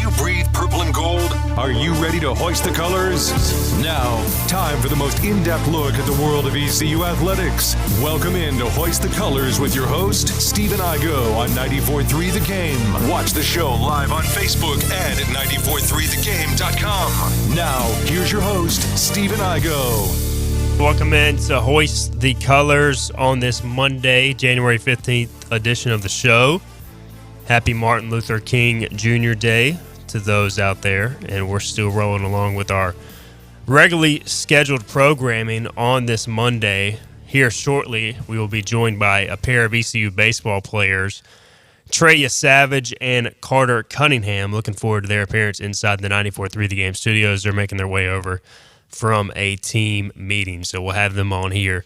you breathe purple and gold? Are you ready to hoist the colors? Now, time for the most in-depth look at the world of ECU athletics. Welcome in to Hoist the Colors with your host, Stephen Igo on 94.3 The Game. Watch the show live on Facebook and at 943thegame.com. Now, here's your host, Stephen Igo. Welcome in to Hoist the Colors on this Monday, January 15th edition of the show. Happy Martin Luther King Jr. Day to those out there, and we're still rolling along with our regularly scheduled programming on this Monday. Here shortly, we will be joined by a pair of ECU baseball players, Trey Yesavage and Carter Cunningham. Looking forward to their appearance inside the 94.3 The Game studios. They're making their way over from a team meeting, so we'll have them on here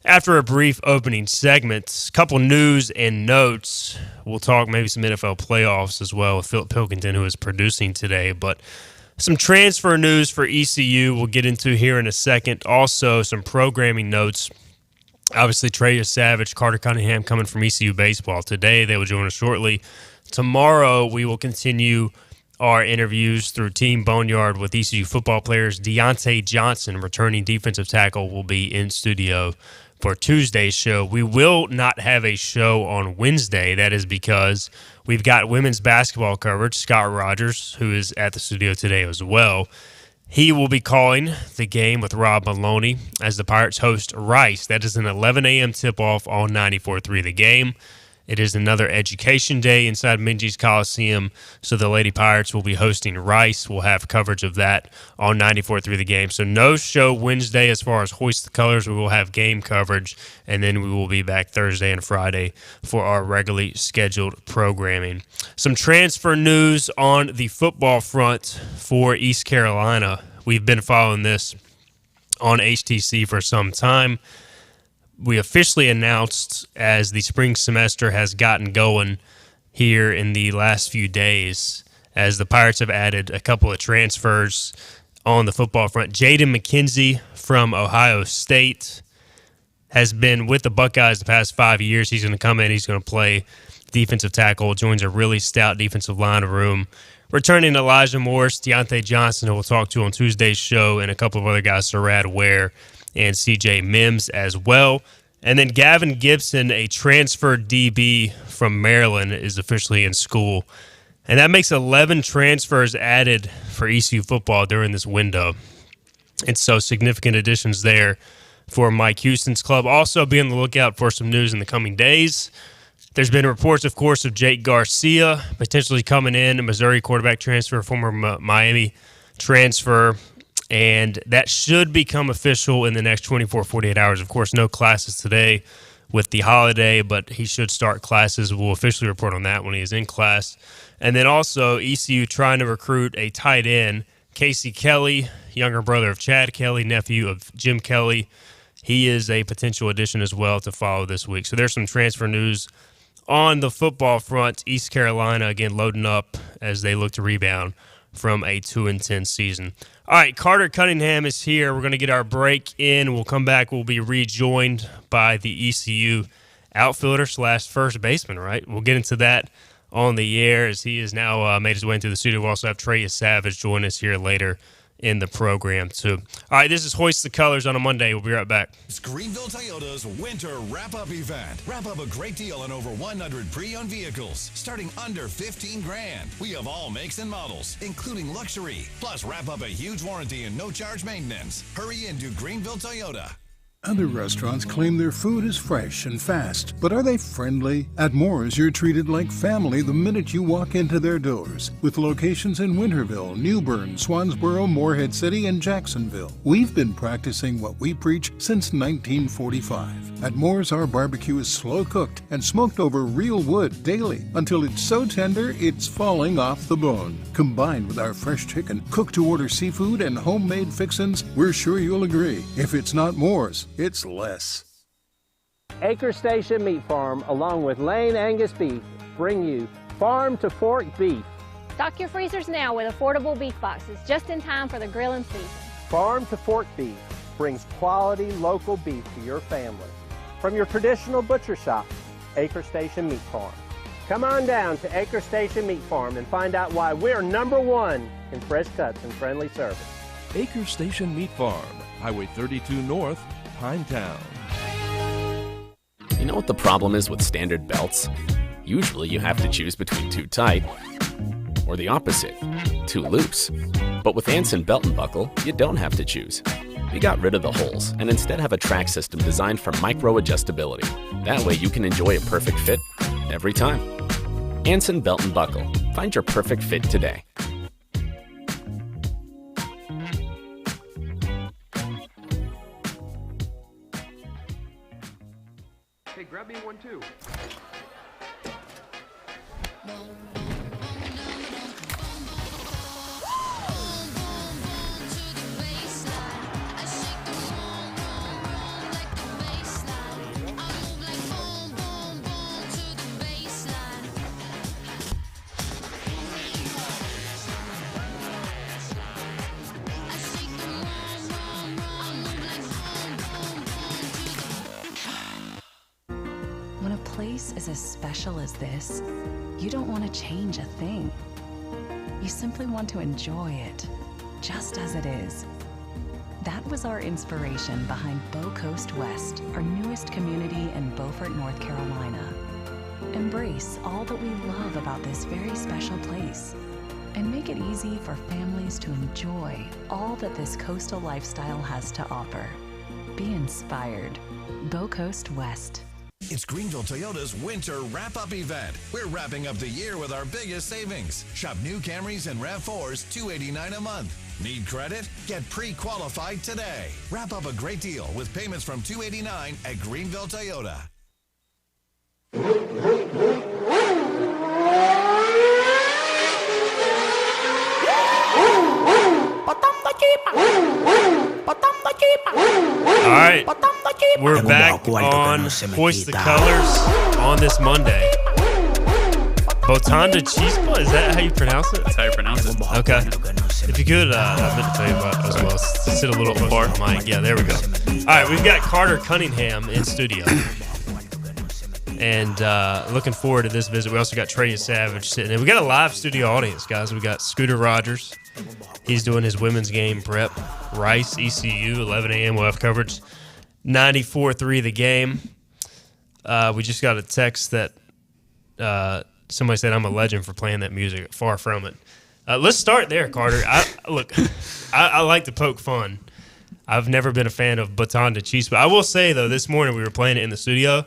after a brief opening segment. A couple news and notes. We'll talk maybe some NFL playoffs as well with Philip Pilkington, who is producing today, but some transfer news for ECU we'll get into here in a second. Also, some programming notes. Obviously, Trey Yesavage, Carter Cunningham coming from ECU baseball today. They will join us shortly. Tomorrow, we will continue our interviews through Team Boneyard with ECU football players. Deontay Johnson, returning defensive tackle, will be in studio for Tuesday's show. We will not have a show on Wednesday. That is because we've got women's basketball coverage. Scott Rogers, who is at the studio today as well, he will be calling the game with Rob Maloney as the Pirates host Rice. That is an 11 a.m. tip-off on 94.3 The Game. It is another education day inside Minji's Coliseum, so the Lady Pirates will be hosting Rice. We'll have coverage of that on 94.3 The Game. So no show Wednesday as far as Hoist the Colors. We will have game coverage, and then we will be back Thursday and Friday for our regularly scheduled programming. Some transfer news on the football front for East Carolina. We've been following this on HTC for some time. We officially announced as the spring semester has gotten going here in the last few days, as the Pirates have added a couple of transfers on the football front. Jaden McKenzie from Ohio State has been with the Buckeyes the past 5 years. He's going to come in. He's going to play defensive tackle, joins a really stout defensive line room. Returning Elijah Morris, Deontay Johnson, who we'll talk to on Tuesday's show, and a couple of other guys, Sarad Ware and CJ Mims as well. And then Gavin Gibson, a transfer DB from Maryland, is officially in school. And that makes 11 transfers added for ECU football during this window. And so significant additions there for Mike Houston's club. Also be on the lookout for some news in the coming days. There's been reports, of course, of Jake Garcia potentially coming in, a Missouri quarterback transfer, former Miami transfer. And that should become official in the next 24, 48 hours. Of course, no classes today with the holiday, but he should start classes. We'll officially report on that when he is in class. And then also ECU trying to recruit a tight end, Casey Kelly, younger brother of Chad Kelly, nephew of Jim Kelly. He is a potential addition as well to follow this week. So there's some transfer news on the football front. East Carolina, again, loading up as they look to rebound from a 2-10 season. All right, Carter Cunningham is here. We're going to get our break in. We'll come back. We'll be rejoined by the ECU outfielder / first baseman, right? We'll get into that on the air as he has now made his way into the studio. We'll also have Trey Yesavage join us here later in the program, too. All right, this is Hoist the Colors on a Monday. We'll be right back. It's Greenville Toyota's Winter Wrap-Up Event. Wrap up a great deal on over 100 pre-owned vehicles, starting under $15,000. We have all makes and models, including luxury. Plus, wrap up a huge warranty and no-charge maintenance. Hurry into Greenville Toyota. Other restaurants claim their food is fresh and fast, but are they friendly? At Moore's, you're treated like family the minute you walk into their doors. With locations in Winterville, New Bern, Swansboro, Morehead City, and Jacksonville. We've been practicing what we preach since 1945. At Moore's, our barbecue is slow-cooked and smoked over real wood daily until it's so tender it's falling off the bone. Combined with our fresh chicken, cooked-to-order seafood, and homemade fixins, we're sure you'll agree. If it's not Moore's, it's less. Acre Station Meat Farm, along with Lane Angus Beef, bring you Farm to Fork Beef. Stock your freezers now with affordable beef boxes, just in time for the grilling season. Farm to Fork Beef brings quality local beef to your family. From your traditional butcher shop, Acre Station Meat Farm. Come on down to Acre Station Meat Farm and find out why we're #1 in fresh cuts and friendly service. Acre Station Meat Farm, Highway 32 North, Pinetown. You know what the problem is with standard belts? Usually you have to choose between too tight or the opposite, too loose. But with Anson Belt and Buckle, you don't have to choose. We got rid of the holes and instead have a track system designed for micro-adjustability. That way you can enjoy a perfect fit every time. Anson Belt and Buckle. Find your perfect fit today. Hey, grab me one too. When a place is as special as this, you don't want to change a thing. You simply want to enjoy it, just as it is. That was our inspiration behind Bow Coast West, our newest community in Beaufort, North Carolina. Embrace all that we love about this very special place and make it easy for families to enjoy all that this coastal lifestyle has to offer. Be inspired. Bow Coast West. It's Greenville Toyota's winter wrap-up event. We're wrapping up the year with our biggest savings. Shop new Camrys and RAV4s, $289 a month. Need credit? Get pre-qualified today. Wrap up a great deal with payments from $289 at Greenville Toyota. All right, we're back on Hoist the Colors on this Monday. Botanda Chispa, is that how you pronounce it? That's how you pronounce it. Okay. If you could, I meant to tell you about it as well. Sit a little closer to the mic. Yeah, there we go. All right, we've got Carter Cunningham in studio. And looking forward to this visit. We also got Trey Yesavage sitting in. We got a live studio audience, guys. We got Scooter Rogers. He's doing his women's game prep. Rice, ECU, 11 a.m. We'll have coverage. 94-3 the game. We just got a text that somebody said I'm a legend for playing that music. Far from it. Let's start there, Carter. I like to poke fun. I've never been a fan of Botanda Chispa. I will say, though, this morning we were playing it in the studio.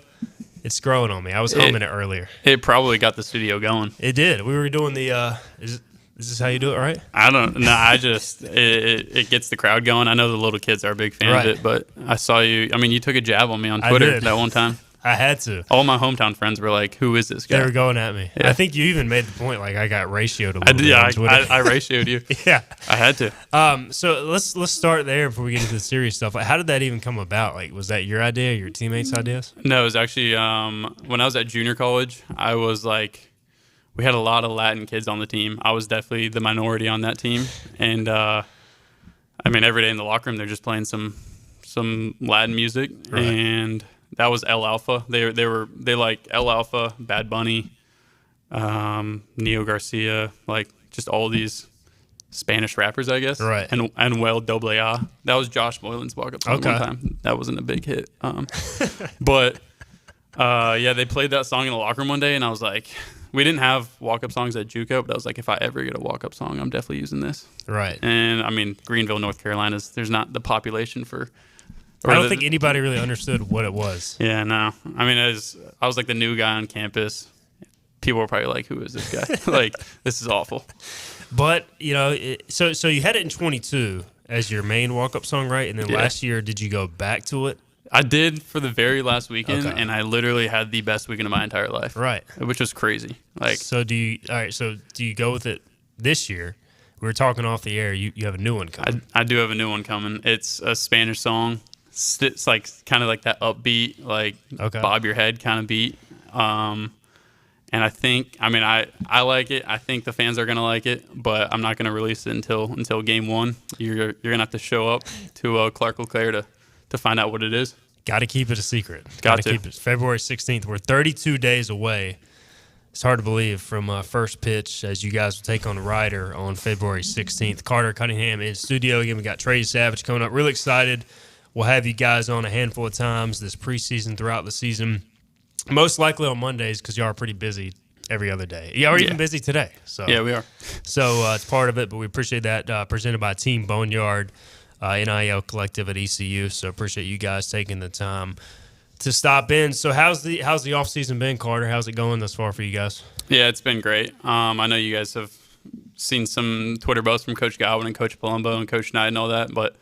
It's growing on me. I was humming it earlier. It probably got the studio going. It did. We were doing the is this how you do it, right? I don't know. I just, it gets the crowd going. I know the little kids are a big fan of it, but I saw you. I mean, you took a jab on me on Twitter that one time. I had to. All my hometown friends were like, who is this guy? They were going at me. Yeah. I think you even made the point, like, I got ratioed a little bit on Twitter. I ratioed you. Yeah. I had to. So let's start there before we get into the serious stuff. Like, how did that even come about? Like, was that your idea, your teammates' ideas? No, it was actually when I was at junior college, I was like, we had a lot of Latin kids on the team. I was definitely the minority on that team. And, I mean, every day in the locker room, they're just playing some Latin music. Right. And that was El Alfa. They like El Alfa, Bad Bunny, Neo Garcia, like just all these Spanish rappers, I guess. Right. And well, Doble A. That was Josh Moylan's walk-up song one time. That wasn't a big hit. But, yeah, they played that song in the locker room one day, and I was like, we didn't have walk-up songs at JUCO, but I was like, if I ever get a walk-up song, I'm definitely using this. Right. And, I mean, Greenville, North Carolina, there's not the population for... I don't think anybody really understood what it was. Yeah, no. I mean, I was like the new guy on campus. People were probably like, who is this guy? Like, this is awful. But, you know, so you had it in 22 as your main walk-up song, right? And then last year, did you go back to it? I did for the very last weekend, and I literally had the best weekend of my entire life. Right. Which was crazy. Like, so do you go with it this year? We were talking off the air. You have a new one coming. I do have a new one coming. It's a Spanish song. It's like kind of like that upbeat, like bob your head kind of beat. And I think, I mean, I like it. I think the fans are gonna like it, but I'm not gonna release it until game one. You're gonna have to show up to Clark LeClaire to find out what it is. Got to keep it a secret. Got to keep it. February 16th. We're 32 days away It's hard to believe from first pitch as you guys will take on Ryder on February 16th. Carter Cunningham in studio. Again, we got Trey Yesavage coming up. Really excited. We'll have you guys on a handful of times this preseason, throughout the season. Most likely on Mondays because y'all are pretty busy every other day. Y'all are even busy today. So yeah, we are. So it's part of it, but we appreciate that. Presented by Team Boneyard, NIL Collective at ECU. So appreciate you guys taking the time to stop in. So how's the off season been, Carter? How's it going thus far for you guys? Yeah, it's been great. I know you guys have seen some Twitter posts from Coach Godwin and Coach Palumbo and Coach Knight and all that, but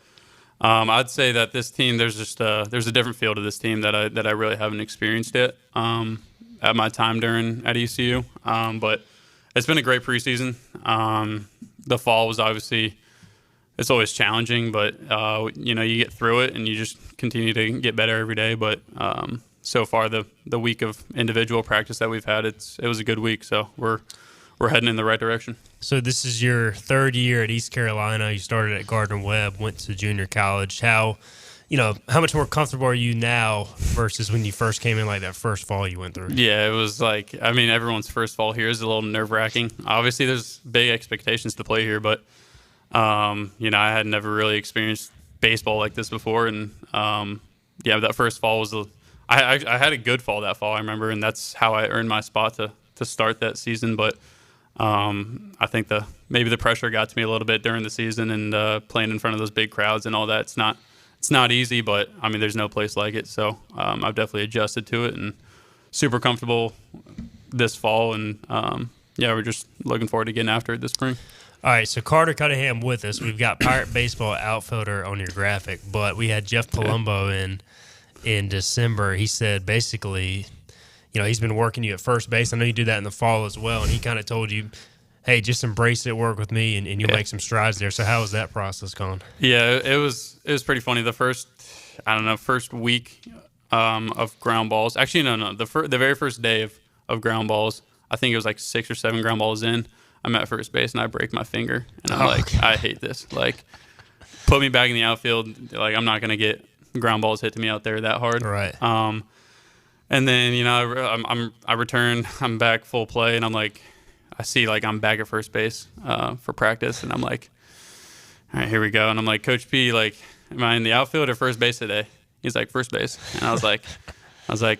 I'd say that this team, there's a different feel to this team that I really haven't experienced yet at my time at ECU. But it's been a great preseason. The fall was obviously, it's always challenging, but you get through it and you just continue to get better every day. But so far, the week of individual practice that we've had, it was a good week. So we're heading in the right direction. So this is your third year at East Carolina. You started at Gardner-Webb, went to junior college. How much more comfortable are you now versus when you first came in, like that first fall you went through? Yeah, it was like, everyone's first fall here is a little nerve-wracking. Obviously, there's big expectations to play here, but I had never really experienced baseball like this before, and that first fall was I had a good fall that fall, I remember, and that's how I earned my spot to start that season. But I think maybe the pressure got to me a little bit during the season, and playing in front of those big crowds and all that. It's not easy, but there's no place like it. So I've definitely adjusted to it and super comfortable this fall, and we're just looking forward to getting after it this spring. All right, so Carter Cunningham with us. We've got Pirate Baseball outfielder on your graphic, but we had Jeff Palumbo in December. He said basically, he's been working you at first base. I know you do that in the fall as well, and he kind of told you, hey, just embrace it, work with me, and you'll make some strides there. So how has that process gone? Yeah, it was pretty funny. The first week of ground balls. Actually, no. The very first day of ground balls, I think it was like 6 or 7 ground balls in. I'm at first base and I break my finger, and I'm I hate this. Like, put me back in the outfield. Like, I'm not gonna get ground balls hit to me out there that hard. Right. And then I return. I'm back full play, and I'm like, I see like I'm back at first base for practice, and I'm like, all right, here we go. And I'm like, Coach P, like, am I in the outfield or first base today? He's like, first base. And I was like,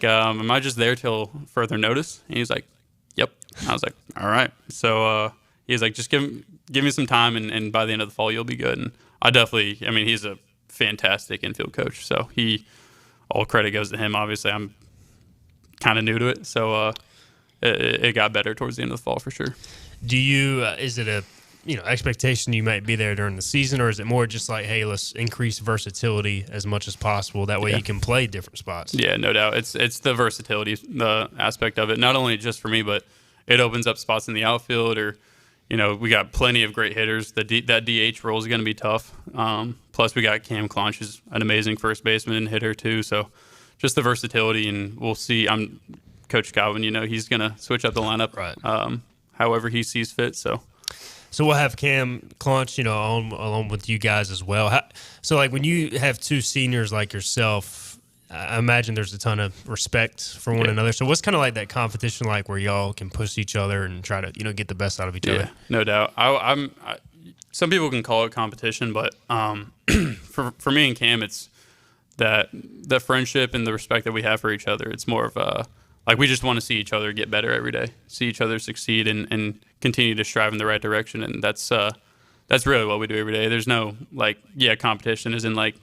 am I just there till further notice? And he's like, yep. And I was like, all right. So he's like, just give me some time, and by the end of the fall, you'll be good. And I definitely, he's a fantastic infield coach. So all credit goes to him. Obviously, I'm kind of new to it. So it got better towards the end of the fall for sure. Do you, is it a, expectation you might be there during the season, or is it more just like, hey, let's increase versatility as much as possible? That way you can play different spots. Yeah, no doubt. It's the versatility, the aspect of it, not only just for me, but it opens up spots in the outfield, or, we got plenty of great hitters. That DH role is going to be tough. Plus we got Cam Clonch, who's an amazing first baseman and hitter too. So just the versatility, and we'll see. I'm Coach Godwin, he's going to switch up the lineup however he sees fit. So we'll have Cam Clonch, along with you guys as well. So, like, when you have two seniors like yourself, I imagine there's a ton of respect for one another. So what's kind of like that competition like, where y'all can push each other and try to, get the best out of each other? Yeah, no doubt. Some people can call it competition, but for me and Cam, it's that the friendship and the respect that we have for each other. It's more of we just want to see each other get better every day, see each other succeed, and continue to strive in the right direction. And that's really what we do every day. There's no competition is in like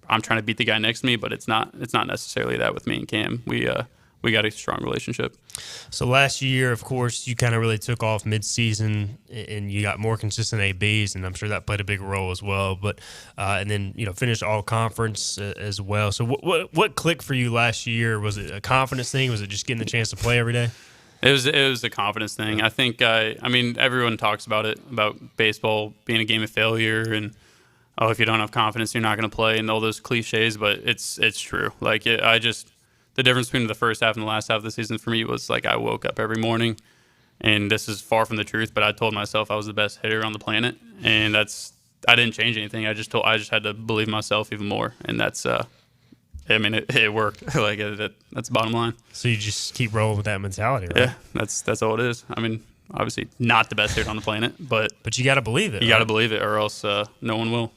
I'm trying to beat the guy next to me, but it's not necessarily that with me and Cam. We got a strong relationship. So last year, of course, you kind of really took off mid-season, and you got more consistent ABs, and I'm sure that played a big role as well. But and then finished all conference as well. So what clicked for you last year? Was it a confidence thing? Was it just getting the chance to play every day? It was a confidence thing. I think everyone talks about it, about baseball being a game of failure, and if you don't have confidence, you're not going to play, and all those cliches. But it's true. The difference between the first half and the last half of the season for me was like I woke up every morning, and this is far from the truth, but I told myself I was the best hitter on the planet, and I didn't change anything. I just had to believe myself even more, and that's I mean, it worked. Like that's the bottom line. So you just keep rolling with that mentality, right? Yeah, that's all it is. I mean, obviously not the best dude on the planet, but you got to believe it. You got to believe it, or else no one will.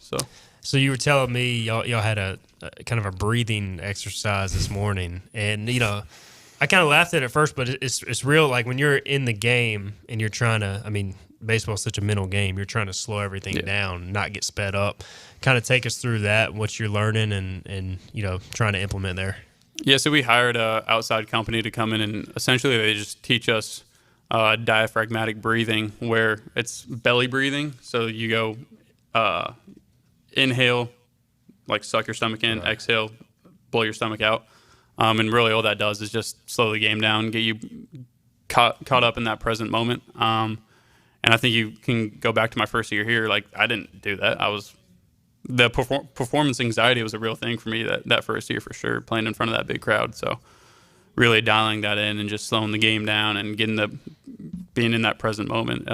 So you were telling me y'all had a kind of a breathing exercise this morning, and I kind of laughed at it first, but it's real. Like when you're in the game and you're trying to, I mean, baseball's such a mental game. You're trying to slow everything down, not get sped up. Kind of take us through that, what you're learning and trying to implement there. Yeah, so we hired an outside company to come in, and essentially they just teach us diaphragmatic breathing, where it's belly breathing. So you go inhale, like suck your stomach in, exhale, blow your stomach out. And really all that does is just slow the game down, get you caught up in that present moment. And I think you can go back to my first year here. Like, I didn't do that. The performance anxiety was a real thing for me that first year for sure, playing in front of that big crowd. So really dialing that in and just slowing the game down and being in that present moment,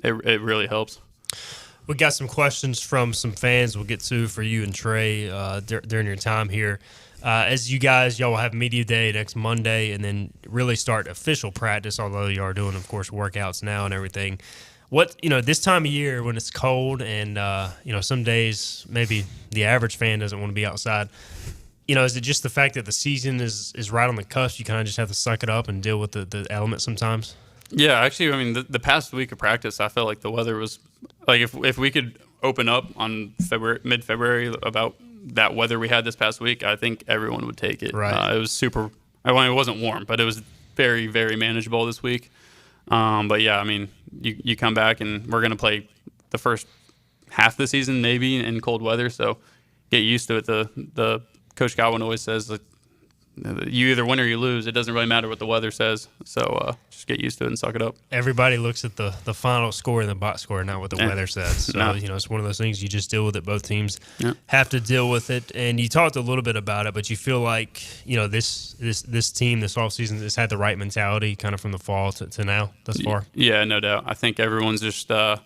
it really helps. We got some questions from some fans we'll get to for you and Trey during your time here. As y'all will have media day next Monday and then really start official practice, although you are doing, of course, workouts now and everything. What, this time of year when it's cold and, some days maybe the average fan doesn't want to be outside, is it just the fact that the season is right on the cusp? You kind of just have to suck it up and deal with the elements sometimes? Yeah, actually, I mean, the past week of practice, I felt like the weather was, like, if we could open up on mid-February about that weather we had this past week, I think everyone would take it. Right. It was super, it wasn't warm, but it was very, very manageable this week. But yeah, I mean, you come back and we're going to play the first half of the season maybe in cold weather, so get used to it. The Coach Godwin always says, like, you either win or you lose. It doesn't really matter what the weather says. So just get used to it and suck it up. Everybody looks at the final score and the box score, not what the weather says. So, No. It's one of those things you just deal with it. Both teams have to deal with it. And you talked a little bit about it, but you feel like, this team this offseason has had the right mentality kind of from the fall to now thus far? Yeah, no doubt. I think everyone's just we're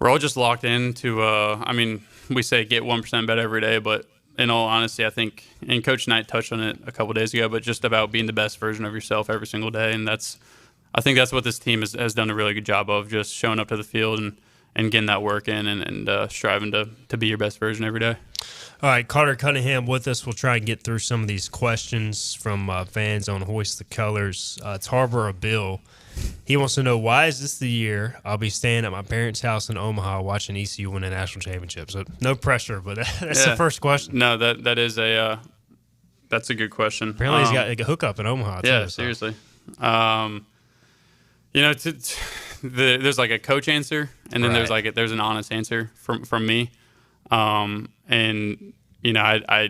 all just locked into, I mean, we say get 1% better every day, but in all honesty, I think, and Coach Knight touched on it a couple days ago, but just about being the best version of yourself every single day. And I think that's what this team has done a really good job of, just showing up to the field and getting that work in and striving to be your best version every day. All right, Carter Cunningham with us. We'll try and get through some of these questions from fans on Hoist the Colors. It's Harbor Bill. He wants to know, why is this the year I'll be staying at my parents' house in Omaha watching ECU win a national championship? So no pressure, but that's the first question. No, that is that's a good question. Apparently he's got a hookup in Omaha, too. Yeah, seriously. There's like a coach answer, and then there's an honest answer from me. And I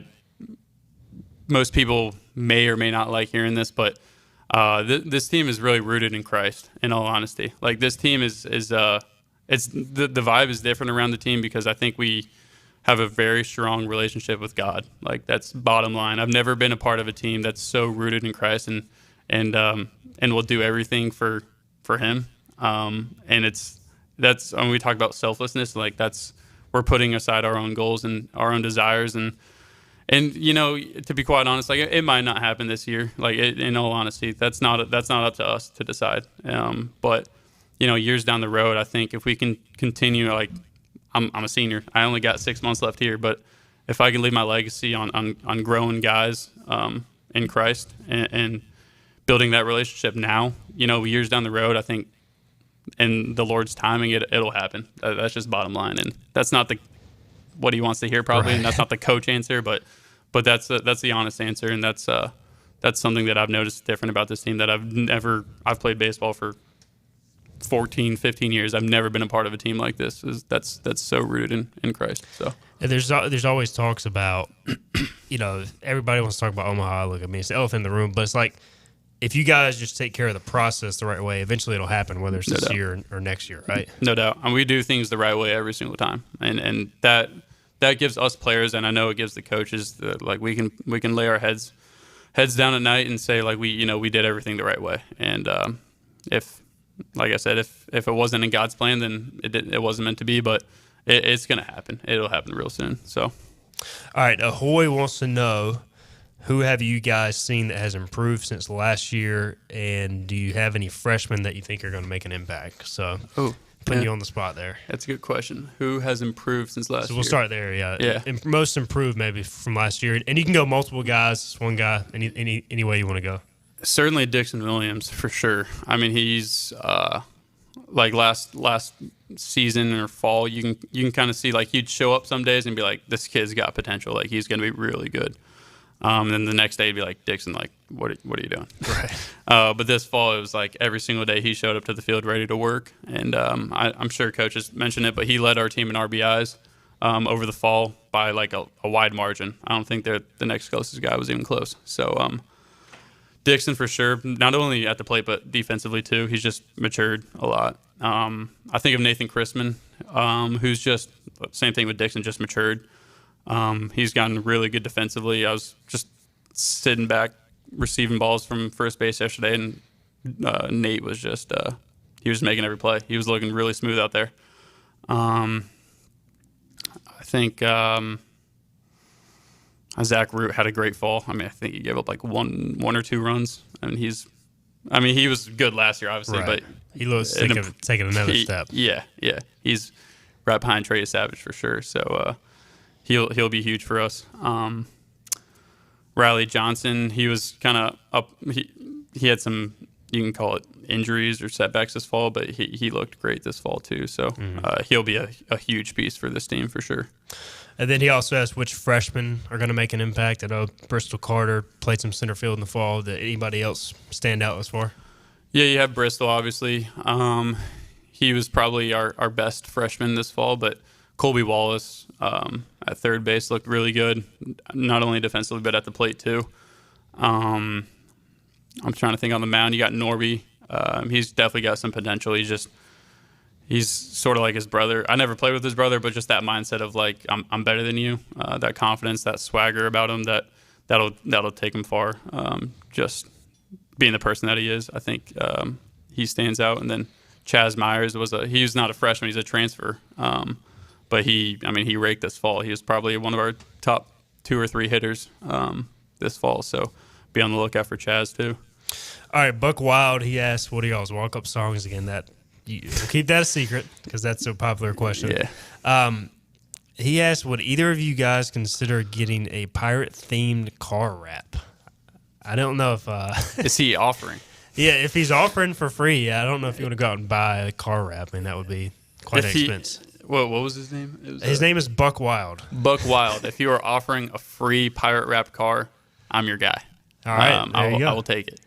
most people may or may not like hearing this, but this team is really rooted in Christ, in all honesty. Like, this team is it's the vibe is different around the team because I think we have a very strong relationship with God. Like, that's bottom line. I've never been a part of a team that's so rooted in Christ and will do everything for him. And that's when we talk about selflessness, like, we're putting aside our own goals and our own desires and to be quite honest, like, it might not happen this year. Like, in all honesty, that's not up to us to decide. But years down the road, I think if we can continue, like, I'm a senior. I only got 6 months left here, but if I can leave my legacy on growing guys in Christ and building that relationship now, years down the road, I think in the Lord's timing, it'll happen. That's just bottom line, and that's not what he wants to hear probably, and that's not the coach answer, but that's the honest answer, and that's something that I've noticed different about this team that I've played baseball for 14, 15 years. I've never been a part of a team like this. That's so rooted in Christ. So and there's always talks about, everybody wants to talk about Omaha. Look, I mean, it's the elephant in the room, but it's like, if you guys just take care of the process the right way, eventually it'll happen, whether it's this year or next year, right? No doubt. And we do things the right way every single time. And that gives us players, and I know it gives the coaches, like, we can lay our heads down at night and say, like, we did everything the right way. And if, like I said, if it wasn't in God's plan, then it wasn't meant to be, but it's going to happen. It'll happen real soon. So, all right, Ahoy wants to know, who have you guys seen that has improved since last year, and do you have any freshmen that you think are going to make an impact? So, putting you on the spot there. That's a good question. Who has improved since last year? So we'll start there. Yeah. Most improved maybe from last year, and you can go multiple guys, one guy, any way you want to go. Certainly Dixon Williams for sure. I mean, he's like last season or fall, you can kind of see like he'd show up some days and be like, this kid's got potential. Like he's going to be really good. And then the next day, he'd be like, Dixon, like, what are you doing? Right. But this fall, it was like every single day he showed up to the field ready to work. And I'm sure coaches mentioned it, but he led our team in RBIs over the fall by like a wide margin. I don't think the next closest guy was even close. So Dixon for sure, not only at the plate, but defensively too. He's just matured a lot. I think of Nathan Chrisman, who's just, same thing with Dixon, just matured. He's gotten really good defensively. I was just sitting back receiving balls from first base yesterday, and Nate was just he was making every play. He was looking really smooth out there. I think Zach Root had a great fall. I mean, I think he gave up like one or two runs. I mean, he was good last year, obviously, right. But he was taking another step. Yeah. He's right behind Trey Yesavage for sure. So he'll be huge for us. Riley Johnson, he was kind of up. He had some, you can call it injuries or setbacks this fall, but he looked great this fall too. So he'll be a huge piece for this team for sure. And then he also asked which freshmen are going to make an impact. I know Bristol Carter played some center field in the fall. Did anybody else stand out as far? Yeah, you have Bristol, obviously. He was probably our best freshman this fall, but Colby Wallace at third base looked really good, not only defensively but at the plate too. I'm trying to think on the mound. You got Norby. He's definitely got some potential. He's sort of like his brother. I never played with his brother, but just that mindset of like I'm better than you, that confidence, that swagger about him, that'll take him far. Just being the person that he is, I think he stands out. And then Chaz Myers he's not a freshman, he's a transfer. But he raked this fall. He was probably one of our top 2 or 3 hitters this fall. So be on the lookout for Chaz too. All right, Buck Wild, he asked, what are y'all's walk-up songs again? We'll keep that a secret because that's a popular question. Yeah. He asked, would either of you guys consider getting a pirate-themed car wrap? I don't know if... Is he offering? Yeah, if he's offering for free, I don't know if you want to go out and buy a car wrap. I mean, that would be quite an expense. What was his name? His name is Buck Wild. Buck Wild. If you are offering a free pirate wrap car, I'm your guy. All right, there you go. I will take it.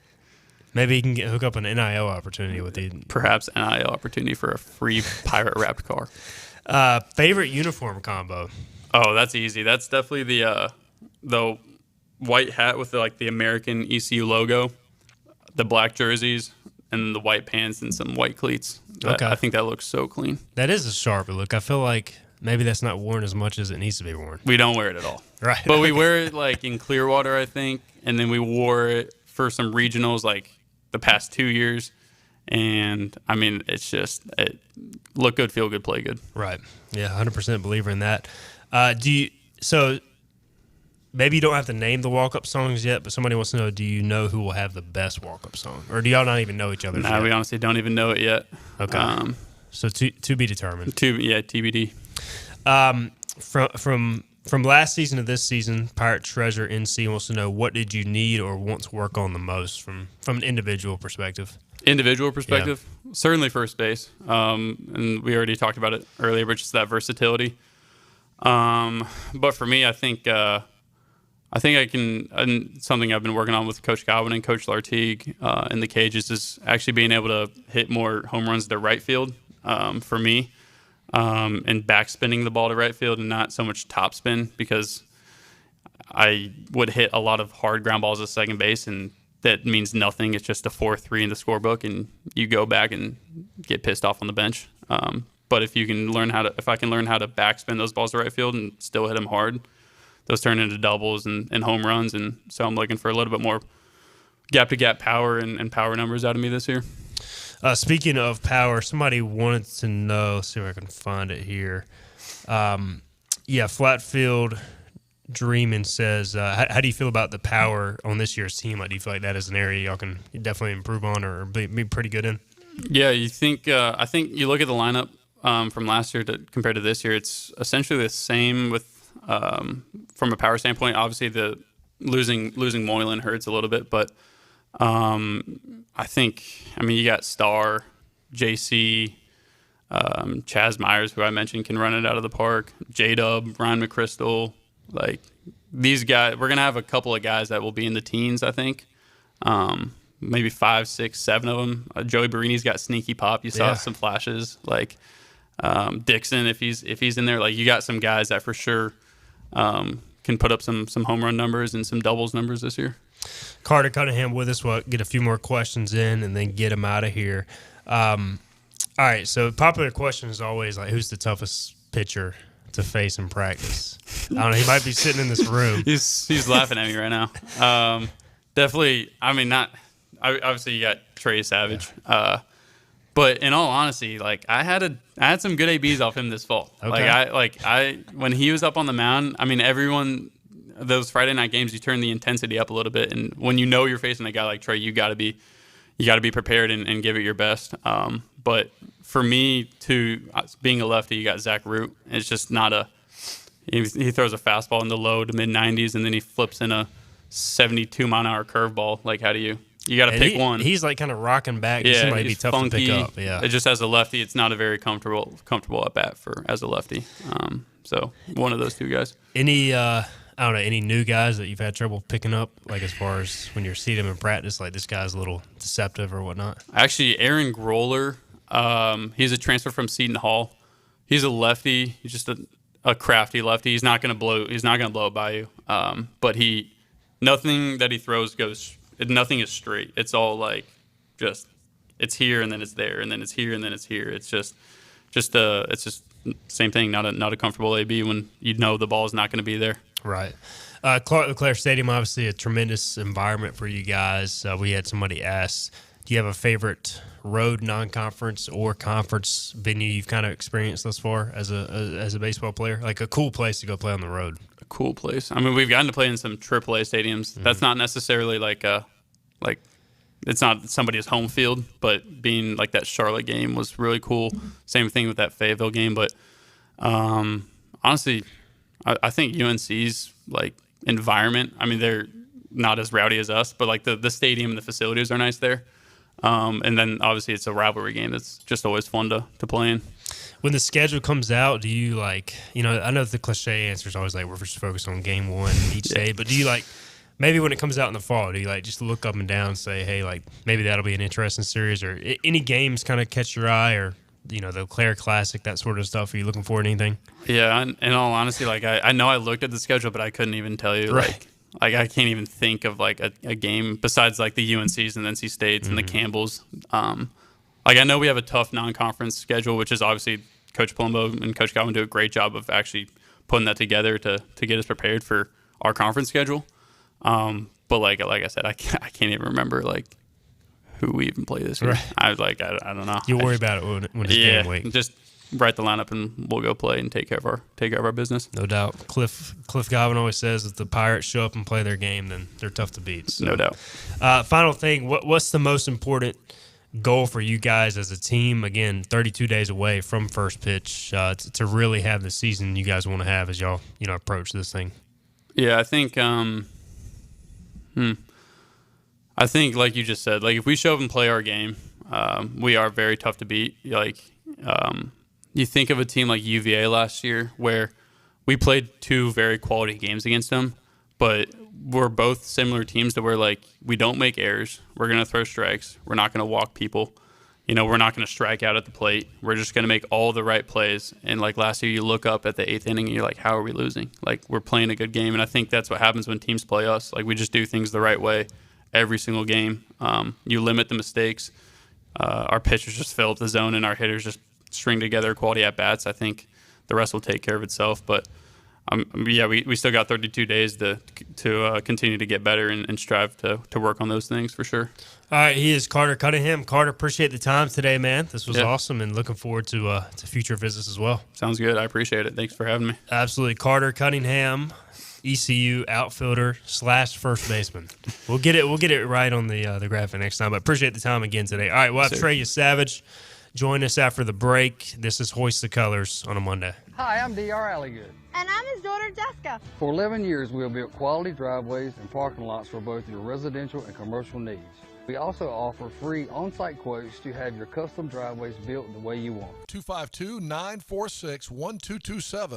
Maybe he can hook up an NIL opportunity with you. Perhaps NIL opportunity for a free pirate wrapped car. Favorite uniform combo? Oh, that's easy. That's definitely the white hat with the American ECU logo, the black jerseys, and the white pants and some white cleats. Okay. I think that looks so clean. That is a sharp look. I feel like maybe that's not worn as much as it needs to be worn. We don't wear it at all. Right. But we wear it like in Clearwater, I think, and then we wore it for some regionals like the past 2 years. And, I mean, it look good, feel good, play good. Right. Yeah, 100% believer in that. So maybe you don't have to name the walk-up songs yet, but somebody wants to know, do you know who will have the best walk-up song? Or do y'all not even know each other? No, we honestly don't even know it yet. Okay. So to be determined. TBD. From last season to this season, Pirate Treasure NC wants to know, what did you need or want to work on the most from an individual perspective? Individual perspective? Yeah. Certainly first base. And we already talked about it earlier, but just that versatility. But for me, I think I can, and something I've been working on with Coach Godwin and Coach Lartigue in the cages is actually being able to hit more home runs to right field for me. And backspinning the ball to right field and not so much top spin, because I would hit a lot of hard ground balls at second base, and that means nothing. It's just a 4-3 in the scorebook, and you go back and get pissed off on the bench. But if I can learn how to backspin those balls to right field and still hit them hard, those turn into doubles and home runs. And so I'm looking for a little bit more gap-to-gap power and power numbers out of me this year. Speaking of power, somebody wanted to know, see if I can find it here. Flat field Dreamin says, how do you feel about the power on this year's team? Like, do you feel like that is an area y'all can definitely improve on or be pretty good in? Yeah, I think you look at the lineup from last year compared to this year, it's essentially the same with from a power standpoint. Obviously, the losing Moylan hurts a little bit, but I mean, you got Starr, JC, Chaz Myers, who I mentioned can run it out of the park, J-Dub, Ryan McChrystal. Like, these guys, we're going to have a couple of guys that will be in the teens, I think. Maybe 5, 6, 7 of them. Joey Barini's got sneaky pop. You saw some flashes. Like, Dixon, if he's in there, like, you got some guys that for sure can put up some home run numbers and some doubles numbers this year. Carter Cunningham with us. We'll get a few more questions in and then get him out of here. All right, so popular question is always, like, who's the toughest pitcher to face in practice? I don't know. He might be sitting in this room. He's laughing at me right now. Definitely, I mean, obviously you got Trey Yesavage. Yeah. But in all honesty, like, I had some good ABs off him this fall. Okay. When he was up on the mound, I mean, those Friday night games, you turn the intensity up a little bit, and when you know you're facing a guy like Trey, you got to be prepared and give it your best. But for me, being a lefty, you got Zach Root. It's just not he throws a fastball in the low to mid 90s, and then he flips in a 72-mile-an-hour curveball. Like, how do you got to pick one? He's like kind of rocking back. Yeah, might be tough funky to pick up. Yeah, it just as a lefty, it's not a very comfortable at bat as a lefty. So one of those two guys. I don't know, any new guys that you've had trouble picking up, like, as far as when you're seeing them in practice, like, this guy's a little deceptive or whatnot? Actually, Aaron Groller, he's a transfer from Seton Hall. He's a lefty. He's just a crafty lefty. He's not going to blow it by you. But nothing that he throws nothing is straight. It's all like it's here and then it's there and then it's here and then it's here. It's just same thing. Not a comfortable AB when you know the ball is not going to be there. Right. Clark LeClaire Stadium, obviously a tremendous environment for you guys. We had somebody ask, do you have a favorite road non-conference or conference venue you've kind of experienced thus far as a baseball player? Like, a cool place to go play on the road. A cool place. I mean, we've gotten to play in some AAA stadiums. Mm-hmm. That's not necessarily like it's not somebody's home field, but being like that Charlotte game was really cool. Same thing with that Fayetteville game. But honestly, I think UNC's like environment, I mean, they're not as rowdy as us, but like the stadium and the facilities are nice there. And then obviously it's a rivalry game that's just always fun to play in. When the schedule comes out, do you like, I know the cliche answer is always like we're just focused on game one each day, but do you like, maybe when it comes out in the fall, do you like just look up and down and say, hey, like maybe that'll be an interesting series, or any games kind of catch your eye, or the Claire Classic, that sort of stuff? Are you looking forward to anything? Yeah, in all honesty, like I know I looked at the schedule, but I couldn't even tell you. Right. Like I can't even think of like a game besides like the UNCs and NC States and the Campbells. Like, I know we have a tough non-conference schedule, which is obviously Coach Palumbo and Coach Godwin do a great job of actually putting that together to get us prepared for our conference schedule. But like I said, I can't even remember like who we even play this year. Right. I was like, I don't know. You worry about it when it's game week. Just write the lineup and we'll go play and take care of our business. No doubt. Cliff Godwin always says if the Pirates show up and play their game, then they're tough to beat. So. No doubt. Final thing, what's the most important goal for you guys as a team? Again, 32 days away from first pitch to really have the season you guys want to have as y'all approach this thing. Yeah, I think I think, like you just said, like if we show up and play our game, we are very tough to beat. Like, you think of a team like UVA last year where we played 2 very quality games against them, but we're both similar teams to where, like, we don't make errors. We're going to throw strikes. We're not going to walk people. We're not going to strike out at the plate. We're just going to make all the right plays. And, like, last year you look up at the 8th inning and you're like, how are we losing? Like, we're playing a good game. And I think that's what happens when teams play us. Like, we just do things the right way every single game. You limit the mistakes. Our pitchers just fill up the zone and our hitters just string together quality at-bats. I think the rest will take care of itself. But, we still got 32 days to continue to get better and strive to work on those things for sure. All right, he is Carter Cunningham. Carter, appreciate the time today, man. This was awesome, and looking forward to future visits as well. Sounds good. I appreciate it. Thanks for having me. Absolutely. Carter Cunningham, ECU outfielder / first baseman. We'll get it right on the graphic next time. But appreciate the time again today. All right, we'll have Trey Yesavage join us after the break. This is Hoist the Colors on a Monday. Hi, I'm D.R. Alligood. And I'm his daughter, Jessica. For 11 years, we have built quality driveways and parking lots for both your residential and commercial needs. We also offer free on-site quotes to have your custom driveways built the way you want. 252-946-1227.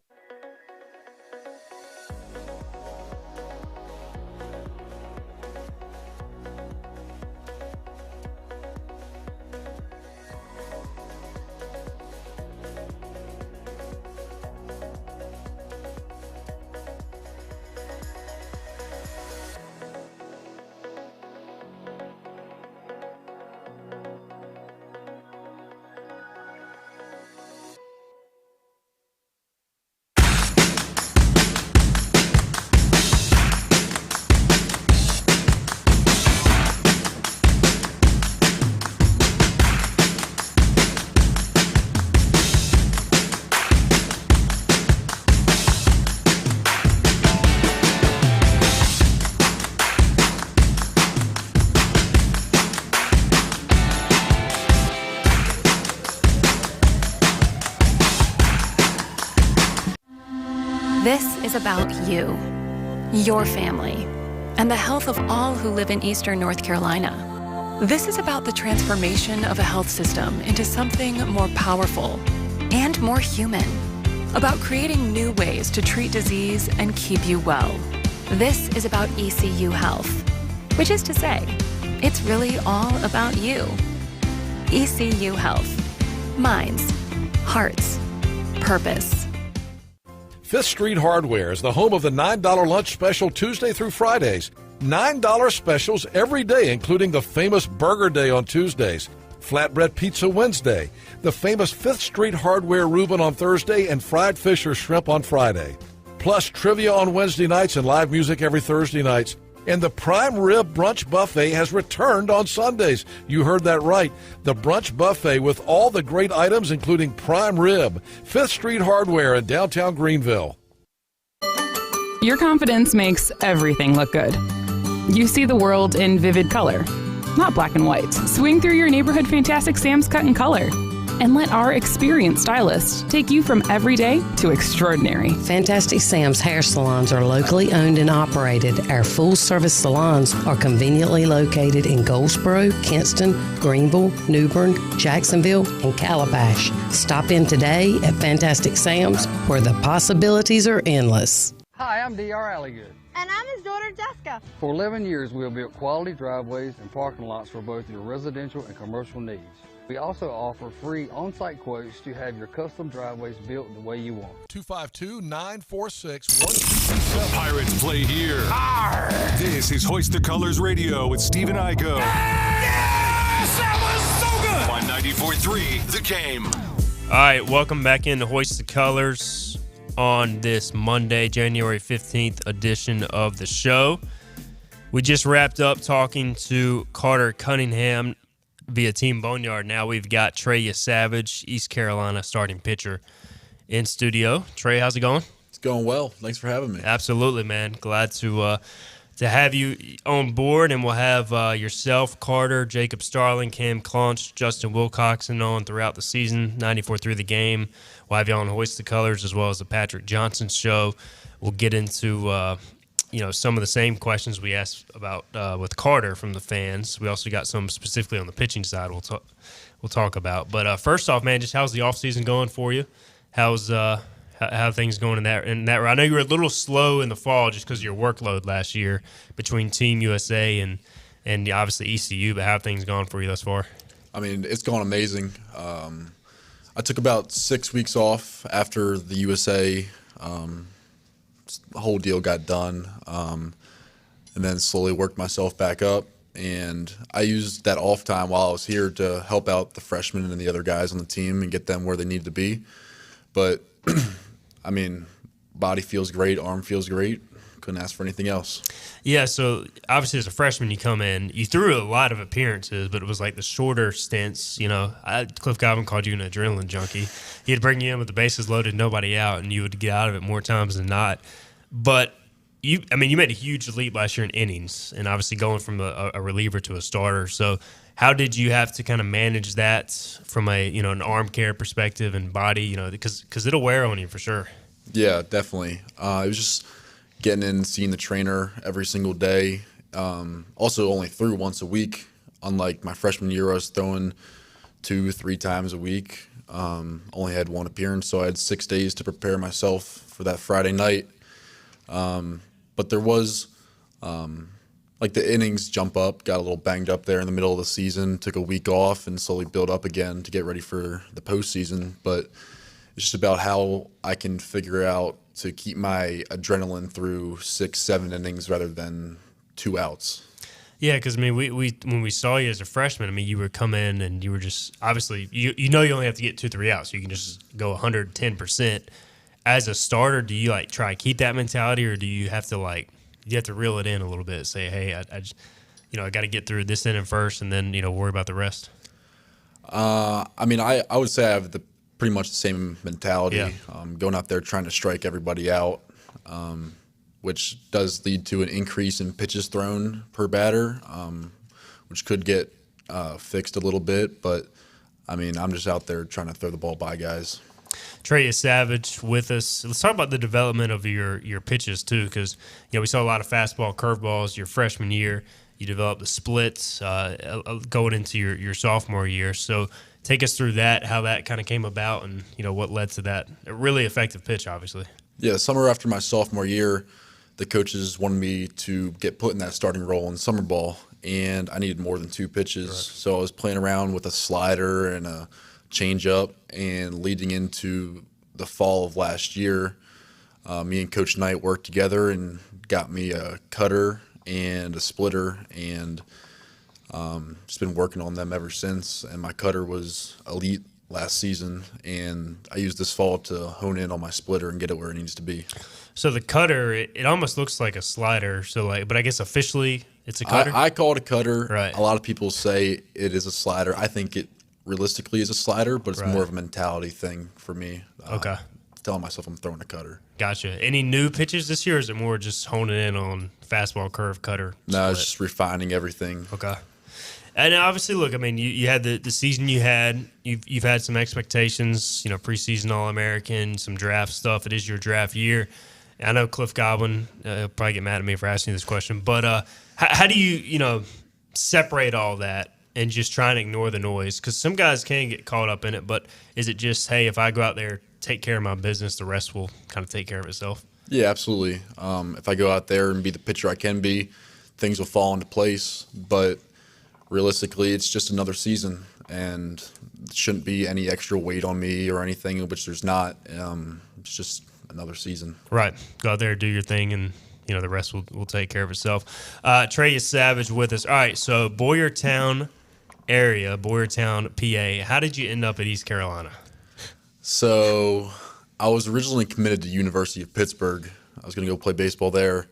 This is about you, your family, and the health of all who live in Eastern North Carolina. This is about the transformation of a health system into something more powerful and more human, about creating new ways to treat disease and keep you well. This is about ECU Health, which is to say, it's really all about you. ECU Health. Minds, hearts, purpose. Fifth Street Hardware is the home of the $9 lunch special Tuesday through Fridays. $9 specials every day, including the famous Burger Day on Tuesdays, Flatbread Pizza Wednesday, the famous Fifth Street Hardware Reuben on Thursday, and fried fish or shrimp on Friday. Plus trivia on Wednesday nights and live music every Thursday nights. And the Prime Rib Brunch Buffet has returned on Sundays. You heard that right. The Brunch Buffet with all the great items, including prime rib. Fifth Street Hardware in downtown Greenville. Your confidence makes everything look good. You see the world in vivid color, not black and white. Swing through your neighborhood Fantastic Sam's Cut in Color. And let our experienced stylists take you from everyday to extraordinary. Fantastic Sam's hair salons are locally owned and operated. Our full-service salons are conveniently located in Goldsboro, Kinston, Greenville, New Bern, Jacksonville, and Calabash. Stop in today at Fantastic Sam's, where the possibilities are endless. Hi, I'm D.R. Alligood. And I'm his daughter, Jessica. For 11 years, we have built quality driveways and parking lots for both your residential and commercial needs. We also offer free on-site quotes to have your custom driveways built the way you want. 252-946-1227. Pirates play here. Arr! This is Hoist the Colors Radio with Stephen Igo. Yes! That was so good! On 94.3, The Game. All right, welcome back into Hoist the Colors on this Monday, January 15th edition of the show. We just wrapped up talking to Carter Cunningham via Team Boneyard. Now we've got Trey Yesavage, East Carolina starting pitcher, in studio. Trey, how's it going? It's going well. Thanks for having me. Absolutely, man. Glad to have you on board, and we'll have yourself, Carter, Jacob Starling, Cam Claunch, Justin Wilcoxon on throughout the season, 94.3 The Game. We'll have you on Hoist the Colors as well as the Patrick Johnson Show. We'll get into some of the same questions we asked about with Carter from the fans. We also got some specifically on the pitching side we'll talk about. But first off, man, just how's the offseason going for you? How's how things going in that I know you were a little slow in the fall just because of your workload last year between Team USA and obviously ECU, but how have things gone for you thus far? I mean, it's gone amazing. I took about 6 weeks off after the USA the whole deal got done, and then slowly worked myself back up. And I used that off time while I was here to help out the freshmen and the other guys on the team and get them where they needed to be. But, I mean, body feels great, arm feels great. Couldn't ask for anything else. Yeah, so obviously as a freshman you come in, you threw a lot of appearances, but it was like the shorter stints. You know, Cliff Godwin called you an adrenaline junkie. He'd bring you in with the bases loaded, nobody out, and you would get out of it more times than not. But you made a huge leap last year in innings, and obviously going from a reliever to a starter. So how did you have to kind of manage that from an arm care perspective and body, because it'll wear on you for sure. Yeah, definitely. It was just getting in, seeing the trainer every single day. Also only threw once a week. Unlike my freshman year, I was throwing 2-3 times a week. Only had one appearance, so I had 6 days to prepare myself for that Friday night. But there was, the innings jump up, got a little banged up there in the middle of the season, took a week off and slowly build up again to get ready for the postseason. But it's just about how I can figure out to keep my adrenaline through 6-7 innings rather than 2 outs. Yeah, because we when we saw you as a freshman, you would come in and you were just obviously you only have to get 2-3 outs, so you can just go 110%. As a starter, do you try to keep that mentality, or do you have to reel it in a little bit? Say, hey, I just I got to get through this inning first, and then worry about the rest. I would say I have pretty much the same mentality. Yeah. Going out there trying to strike everybody out. Which does lead to an increase in pitches thrown per batter, which could get fixed a little bit. But, I'm just out there trying to throw the ball by guys. Trey Yesavage with us. Let's talk about the development of your pitches, too, because we saw a lot of fastball, curveballs your freshman year. You developed the splits going into your sophomore year. So take us through that, how that kind of came about, and what led to that really effective pitch, obviously. Yeah, summer after my sophomore year, the coaches wanted me to get put in that starting role in summer ball, and I needed more than 2 pitches. Right. So I was playing around with a slider and a changeup, and leading into the fall of last year, me and Coach Knight worked together and got me a cutter and a splitter, and just been working on them ever since. And my cutter was elite last season, and I used this fall to hone in on my splitter and get it where it needs to be. So the cutter, it almost looks like a slider. So but I guess officially it's a cutter? I call it a cutter. Right. A lot of people say it is a slider. I think it realistically is a slider, but it's more of a mentality thing for me. Okay. Telling myself I'm throwing a cutter. Gotcha. Any new pitches this year, or is it more just honing in on fastball, curve, cutter? No, it's just refining everything. Okay. And obviously, look, you had the season you had. You've had some expectations, preseason All-American, some draft stuff. It is your draft year. I know Cliff Godwin will probably get mad at me for asking you this question, but how do you, separate all that and just try and ignore the noise? Because some guys can get caught up in it, but is it just, hey, if I go out there, take care of my business, the rest will kind of take care of itself? Yeah, absolutely. If I go out there and be the pitcher I can be, things will fall into place. But realistically, it's just another season, and it shouldn't be any extra weight on me or anything, which there's not. It's just another season. Right. Go out there, do your thing, and the rest will take care of itself. Trey Yesavage with us. All right, so Boyertown area, Boyertown, PA. How did you end up at East Carolina? So I was originally committed to University of Pittsburgh. I was going to go play baseball there,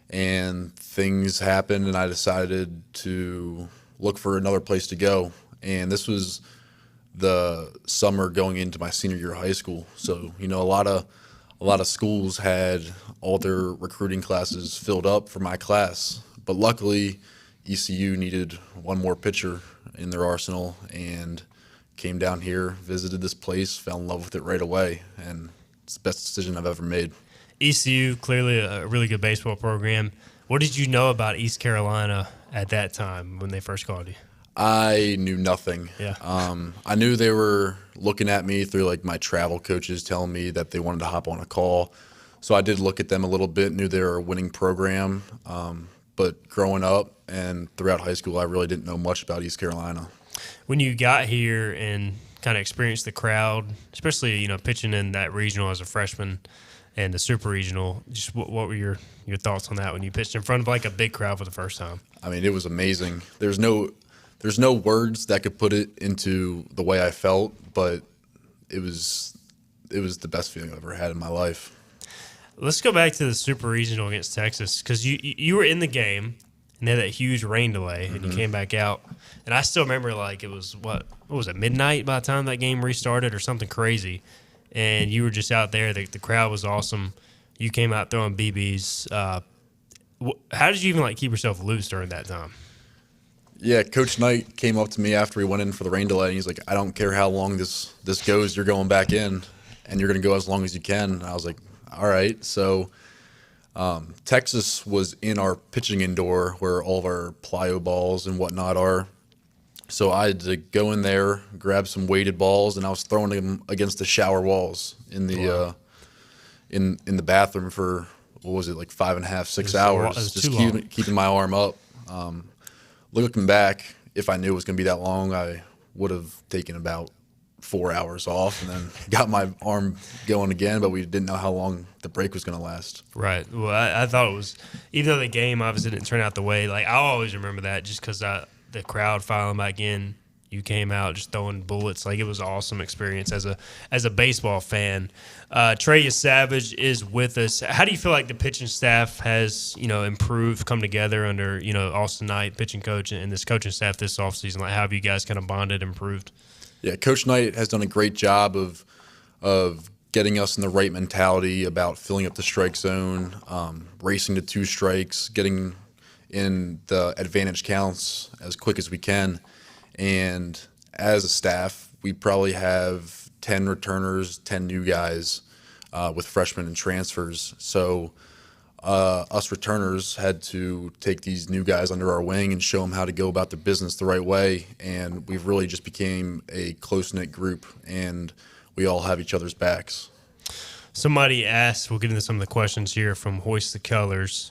and things happened, and I decided to look for another place to go. And this was the summer going into my senior year of high school. So, a lot of schools had all their recruiting classes filled up for my class. But luckily, ECU needed one more pitcher in their arsenal, and came down here, visited this place, fell in love with it right away, and it's the best decision I've ever made. ECU, clearly a really good baseball program. What did you know about East Carolina at that time when they first called you? I knew nothing. Yeah. I knew they were looking at me through my travel coaches telling me that they wanted to hop on a call. So I did look at them a little bit, knew they were a winning program. But growing up and throughout high school, I really didn't know much about East Carolina. When you got here and kind of experienced the crowd, especially, pitching in that regional as a freshman and the super regional, just what were your thoughts on that when you pitched in front of a big crowd for the first time? It was amazing. There's no words that could put it into the way I felt, but it was the best feeling I've ever had in my life. Let's go back to the super regional against Texas, because you were in the game and they had that huge rain delay, and you came back out. And I still remember it was what was it, midnight by the time that game restarted or something crazy, and you were just out there. The crowd was awesome. You came out throwing BBs. How did you even keep yourself loose during that time? Yeah, Coach Knight came up to me after we went in for the rain delay, and he's like, I don't care how long this goes, you're going back in, and you're going to go as long as you can. And I was like, all right. So Texas was in our pitching indoor where all of our plyo balls and whatnot are. So I had to go in there, grab some weighted balls, and I was throwing them against the shower walls in the in the bathroom for, what was it, 5.5, 6 hours, just keeping my arm up. Looking back, if I knew it was going to be that long, I would have taken about 4 hours off and then got my arm going again, but we didn't know how long the break was going to last. Right. Well, I thought it was, even though the game obviously didn't turn out the way, I always remember that just because the crowd filing back in, you came out just throwing bullets. It was an awesome experience as a baseball fan. Trey Yesavage is with us. How do you feel like the pitching staff has, improved, come together under, Austin Knight, pitching coach, and this coaching staff this offseason? How have you guys kind of bonded, improved? Yeah, Coach Knight has done a great job of getting us in the right mentality about filling up the strike zone, racing to 2 strikes, getting in the advantage counts as quick as we can. And as a staff, we probably have 10 returners, 10 new guys with freshmen and transfers. So us returners had to take these new guys under our wing and show them how to go about their business the right way. And we've really just became a close-knit group, and we all have each other's backs. Somebody asked, we'll get into some of the questions here from Hoist the Colors.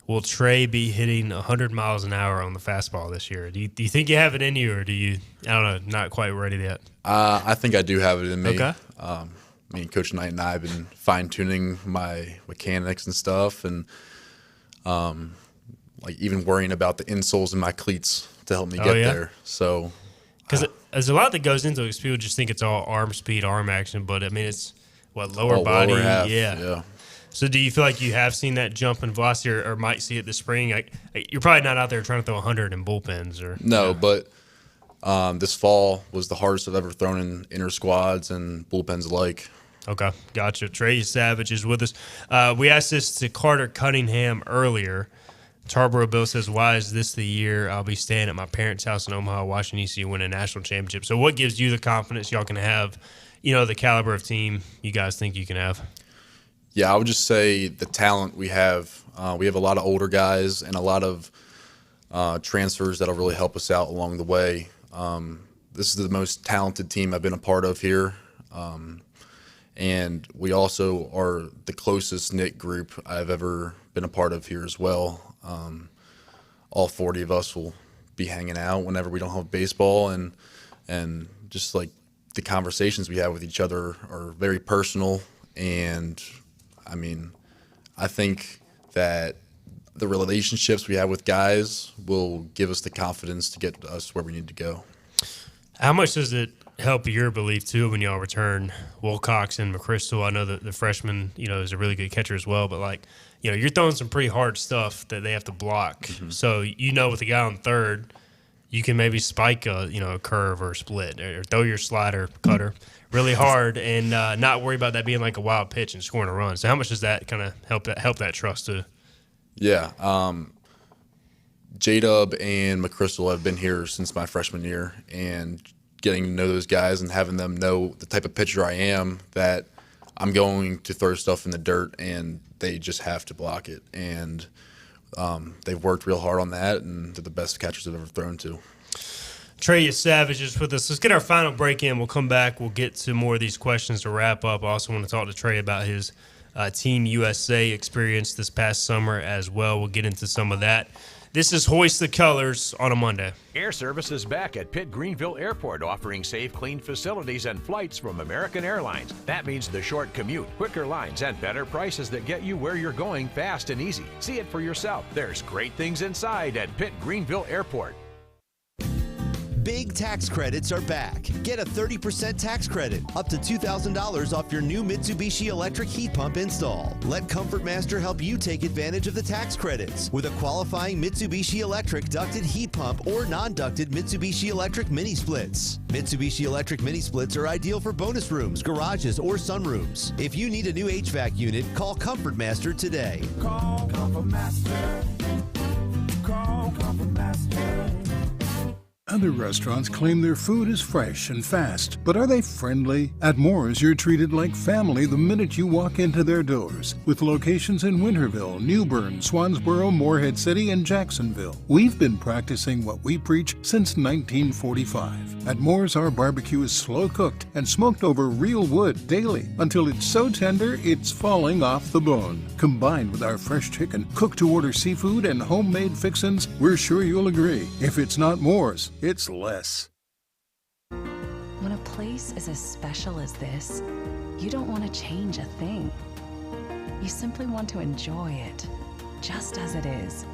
Will Trey be hitting 100 miles an hour on the fastball this year? Do you think you have it in you, or do you, I don't know, not quite ready yet? I think I do have it in me. Okay. Me and Coach Knight and I have been fine-tuning my mechanics and stuff, and even worrying about the insoles in my cleats to help me get there. So, because there's a lot that goes into it, because people just think it's all arm speed, arm action, but it's lower body, lower half, yeah. So do you feel like you have seen that jump in velocity, or might see it this spring? You're probably not out there trying to throw 100 in bullpens, or no, but this fall was the hardest I've ever thrown in inter squads and bullpens alike. Okay, gotcha. Trey Yesavage is with us. We asked this to Carter Cunningham earlier. Tarboro Bill says, why is this the year I'll be staying at my parents' house in Omaha watching ECU win a national championship? So what gives you the confidence y'all can have, the caliber of team you guys think you can have? Yeah, I would just say the talent we have. We have a lot of older guys and a lot of transfers that'll really help us out along the way. This is the most talented team I've been a part of here. And we also are the closest knit group I've ever been a part of here as well. All 40 of us will be hanging out whenever we don't have baseball, and just the conversations we have with each other are very personal. And I think that the relationships we have with guys will give us the confidence to get us where we need to go. How much does it help your belief, too, when y'all return Wilcox and McChrystal? I know that the freshman, is a really good catcher as well, but, you're throwing some pretty hard stuff that they have to block. Mm-hmm. So, with the guy on third, you can maybe spike a curve or a split, or throw your slider, cutter really hard, and not worry about that being a wild pitch and scoring a run. So how much does that kind of help that trust too? Yeah. J-Dub and McChrystal have been here since my freshman year, and getting to know those guys and having them know the type of pitcher I am, that I'm going to throw stuff in the dirt and they just have to block it. And they've worked real hard on that, and they're the best catchers I've ever thrown to. Trey Yesavage is with us. Let's get our final break in. We'll come back. We'll get to more of these questions to wrap up. I also want to talk to Trey about his Team USA experience this past summer as well. We'll get into some of that. This is Hoist the Colors on a Monday. Air Service is back at Pitt Greenville Airport, offering safe, clean facilities and flights from American Airlines. That means the short commute, quicker lines, and better prices that get you where you're going fast and easy. See it for yourself. There's great things inside at Pitt Greenville Airport. Big tax credits are back. Get a 30% tax credit, up to $2,000 off your new Mitsubishi electric heat pump install. Let Comfort Master help you take advantage of the tax credits with a qualifying Mitsubishi electric ducted heat pump or non-ducted Mitsubishi electric mini splits. Mitsubishi electric mini splits are ideal for bonus rooms, garages, or sunrooms. If you need a new HVAC unit, call Comfort Master today. Call Comfort Master. Call Comfort Master. Other restaurants claim their food is fresh and fast, but are they friendly? At Moore's, you're treated like family the minute you walk into their doors. With locations in Winterville, New Bern, Swansboro, Morehead City, and Jacksonville. We've been practicing what we preach since 1945. At Moore's, our barbecue is slow cooked and smoked over real wood daily until it's so tender it's falling off the bone. Combined with our fresh chicken, cooked-to-order seafood, and homemade fixins, we're sure you'll agree. If it's not Moore's, it's less. When a place is as special as this, you don't want to change a thing. You simply want to enjoy it, just as it is.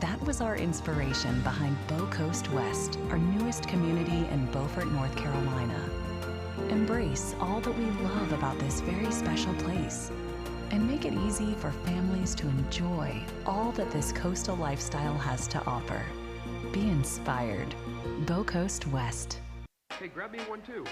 That was our inspiration behind Bow Coast West, our newest community in Beaufort, North Carolina. Embrace all that we love about this very special place and make it easy for families to enjoy all that this coastal lifestyle has to offer. Be inspired. Bow Coast West. Hey, grab me one too.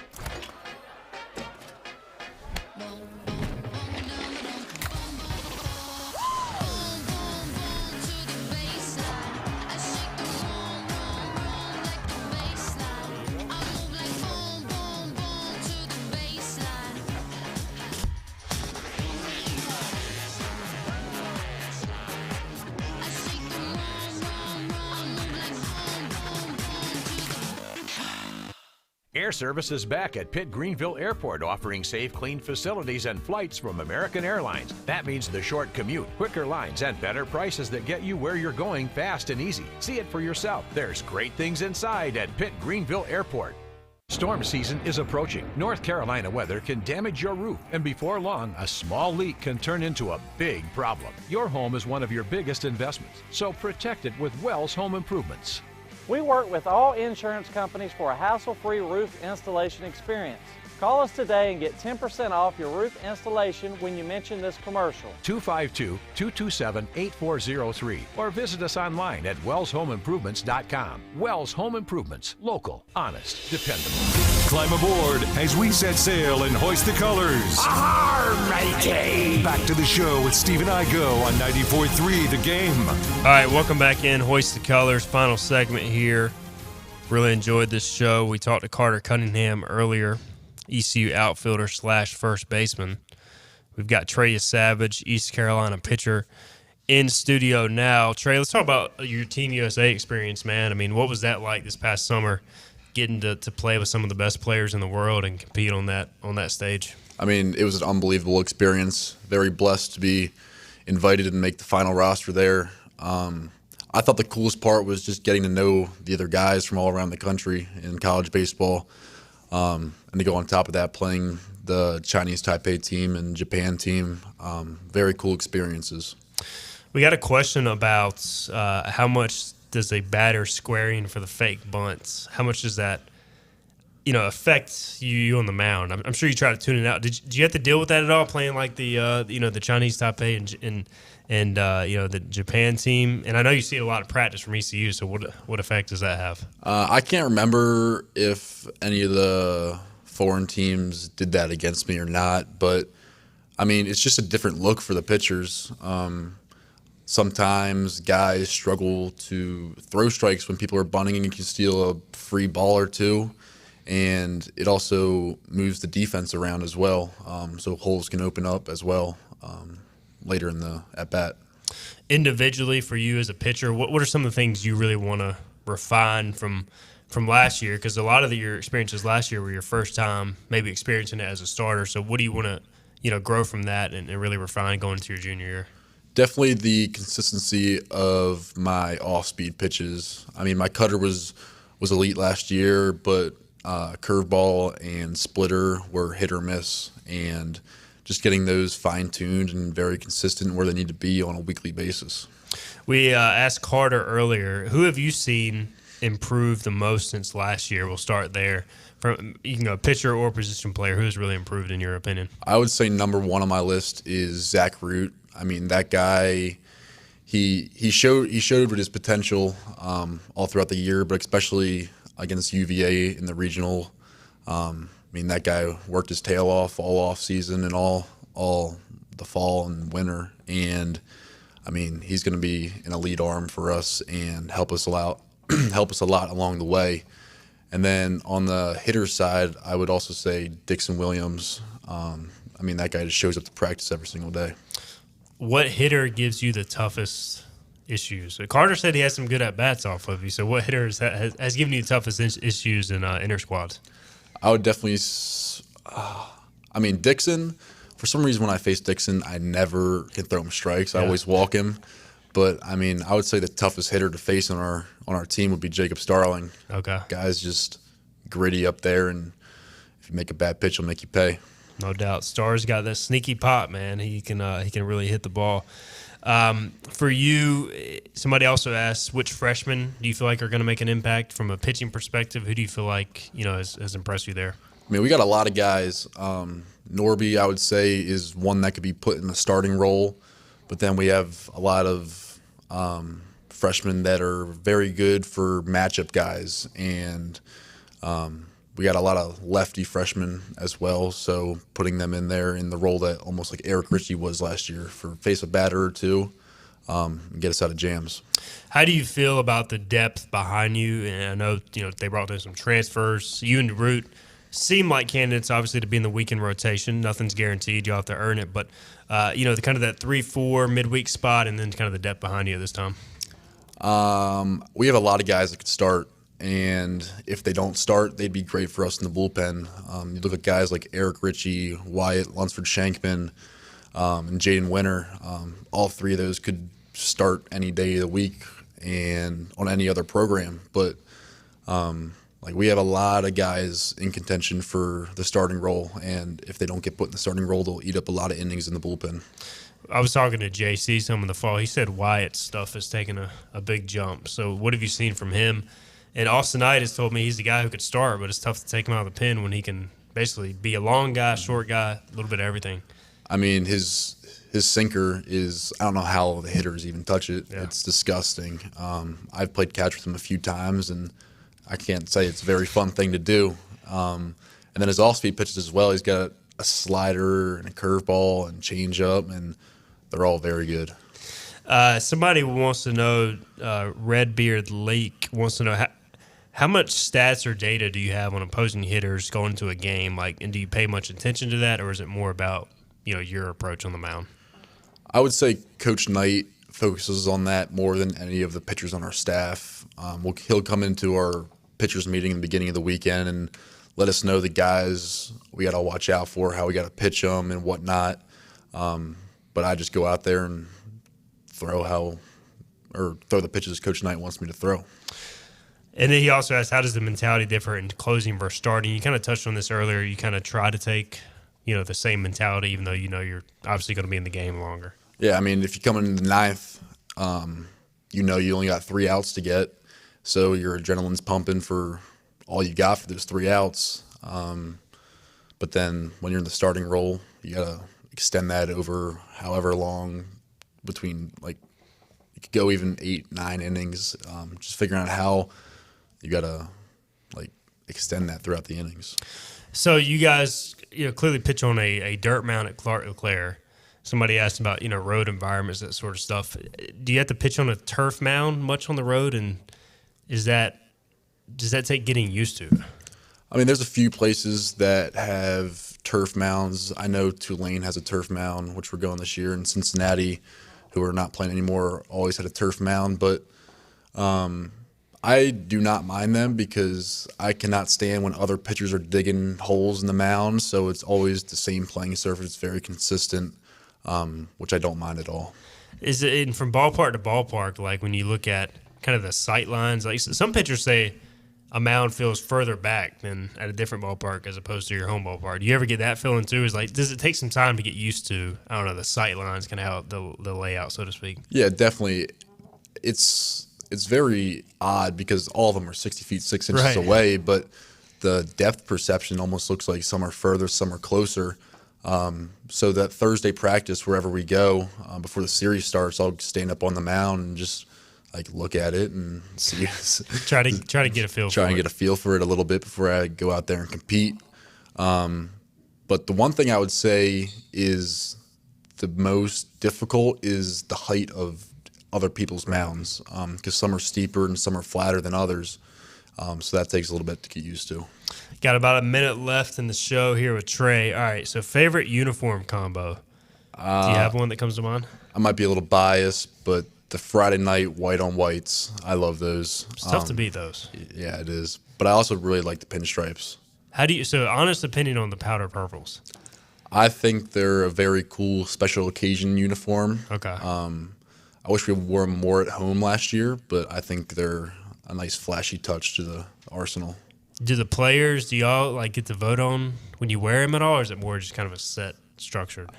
Air Service is back at Pitt Greenville Airport, offering safe, clean facilities and flights from American Airlines. That means the short commute, quicker lines, and better prices that get you where you're going fast and easy. See it for yourself. There's great things inside at Pitt Greenville Airport. Storm season is approaching. North Carolina weather can damage your roof, and before long, a small leak can turn into a big problem. Your home is one of your biggest investments, so protect it with Wells Home Improvements. We work with all insurance companies for a hassle-free roof installation experience. Call us today and get 10% off your roof installation when you mention this commercial. 252-227-8403 or visit us online at wellshomeimprovements.com. Wells Home Improvements. Local, honest, dependable. Climb aboard as we set sail and hoist the colors. matey! Back to the show with Steve and I go on 94.3 The Game. All right, welcome back in. Hoist the Colors, final segment here. Really enjoyed this show. We talked to Carter Cunningham earlier, ECU outfielder / first baseman. We've got Trey Yesavage, East Carolina pitcher, in studio now. Trey, let's talk about your Team USA experience, man. I mean, what was that like this past summer, getting to play with some of the best players in the world and compete on that stage? I mean, it was an unbelievable experience. Very blessed to be invited and make the final roster there. I thought the coolest part was just getting to know the other guys from all around the country in college baseball. And to go on top of that, playing the Chinese Taipei team and Japan team, very cool experiences. We got a question about how much does a batter squaring for the fake bunts, how much does that, affect you on the mound? I'm sure you try to tune it out. Did you have to deal with that at all, playing like the Chinese Taipei and the Japan team? And I know you see a lot of practice from ECU, so what effect does that have? I can't remember if any of the foreign teams did that against me or not, but I mean, it's just a different look for the pitchers. Sometimes guys struggle to throw strikes when people are bunting and you can steal a free ball or two, and it also moves the defense around as well, so holes can open up as well later in the at-bat. Individually, for you as a pitcher, what are some of the things you really want to refine from last year? Because a lot of your experiences last year were your first time maybe experiencing it as a starter. So what do you want to grow from that and really refine going into your junior year? Definitely the consistency of my off-speed pitches. I mean, my cutter was elite last year, but curveball and splitter were hit or miss, and just getting those fine-tuned and very consistent where they need to be on a weekly basis. We asked Carter earlier, who have you seen improved the most since last year? We'll start there. From you can go pitcher or position player. Who's really improved in your opinion? I would say number one on my list is Zach Root. I mean, that guy, he showed with his potential all throughout the year, but especially against UVA in the regional. I mean, that guy worked his tail off all off season and all the fall and winter, and I mean, he's going to be an elite arm for us and help us a lot along the way. And then on the hitter side, I would also say Dixon Williams. I mean, that guy just shows up to practice every single day. What hitter gives you the toughest issues? Carter said he has some good at-bats off of you, so what hitter has given you the toughest issues in inter squads? I would definitely I mean, Dixon, for some reason when I face Dixon, I never can throw him strikes. I always walk him. But, I mean, I would say the toughest hitter to face on our team would be Jacob Starling. Okay. Guy's just gritty up there, and if you make a bad pitch, he'll make you pay. No doubt. Star's got that sneaky pop, man. He can really hit the ball. For you, somebody also asked, which freshmen do you feel like are going to make an impact from a pitching perspective? Who do you feel like has impressed you there? I mean, we got a lot of guys. Norby, I would say, is one that could be put in a starting role, but then we have a lot of freshmen that are very good for matchup guys, and we got a lot of lefty freshmen as well, so putting them in there in the role that almost like Eric Ritchie was last year for face a batter or two and get us out of jams. How do you feel about the depth behind you? And I know they brought in some transfers. You and Root seem like candidates, obviously, to be in the weekend rotation. Nothing's guaranteed. You'll have to earn it. But, the kind of that 3-4 midweek spot and then kind of the depth behind you this time. We have a lot of guys that could start, and if they don't start, they'd be great for us in the bullpen. You look at guys like Eric Ritchie, Wyatt Lunsford-Shankman, and Jaden Winter. All three of those could start any day of the week and on any other program. But we have a lot of guys in contention for the starting role, and if they don't get put in the starting role, they'll eat up a lot of innings in the bullpen. I was talking to JC some in the fall. He said Wyatt's stuff has taken a big jump. So what have you seen from him? And Austin Knight has told me he's the guy who could start, but it's tough to take him out of the pen when he can basically be a long guy, short guy, a little bit of everything. I mean, his sinker is, I don't know how the hitters even touch it. Yeah. It's disgusting. I've played catch with him a few times, and I can't say it's a very fun thing to do. And then his off-speed pitches as well. He's got a slider and a curveball and changeup, and they're all very good. Somebody wants to know, Redbeard Lake wants to know, how much stats or data do you have on opposing hitters going into a game? And do you pay much attention to that, or is it more about your approach on the mound? I would say Coach Knight focuses on that more than any of the pitchers on our staff. He'll come into our pitchers meeting in the beginning of the weekend and let us know the guys we got to watch out for, how we got to pitch them and whatnot. But I just go out there and throw the pitches Coach Knight wants me to throw. And then he also asked, how does the mentality differ in closing versus starting? You kind of touched on this earlier. You kind of try to take, the same mentality, even though you're obviously going to be in the game longer. Yeah, I mean, if you come in the ninth, you only got 3 outs to get, so your adrenaline's pumping for all you got for those 3 outs. But then when you're in the starting role, you got to extend that over however long between, you could go even 8-9 innings, just figuring out how you got to, extend that throughout the innings. So you guys, clearly pitch on a dirt mound at Clark LeClaire. Somebody asked about, road environments, that sort of stuff. Do you have to pitch on a turf mound much on the road, and does that take getting used to? I mean, there's a few places that have turf mounds. I know Tulane has a turf mound, which we're going this year, and Cincinnati, who are not playing anymore, always had a turf mound. But I do not mind them because I cannot stand when other pitchers are digging holes in the mound, so it's always the same playing surface. It's very consistent, which I don't mind at all. Is it from ballpark to ballpark, when you look at kind of the sight lines, some pitchers say a mound feels further back than at a different ballpark as opposed to your home ballpark. Do you ever get that feeling too? Does it take some time to get used to, I don't know, the sight lines, kind of how the layout, so to speak? Yeah, definitely. It's it's very odd because all of them are 60 feet 6 inches Right. away, but the depth perception almost looks like some are further, some are closer. So that Thursday practice, wherever we go, before the series starts, I'll stand up on the mound and just like look at it and see. Try to get a feel. Try and get a feel for it a little bit before I go out there and compete. But the one thing I would say is the most difficult is the height of other people's mounds, because some are steeper and some are flatter than others. So that takes a little bit to get used to. Got about a minute left in the show here with Trey. All right, so favorite uniform combo. Do you have one that comes to mind? I might be a little biased, but the Friday night white on whites, I love those. It's tough to beat those. Yeah, it is. But I also really like the pinstripes. So honest opinion on the powder purples. I think they're a very cool special occasion uniform. Okay. I wish we wore them more at home last year, but I think they're a nice flashy touch to the arsenal. Do the players, do y'all like get to vote on when you wear them at all, or is it more just kind of a set structured?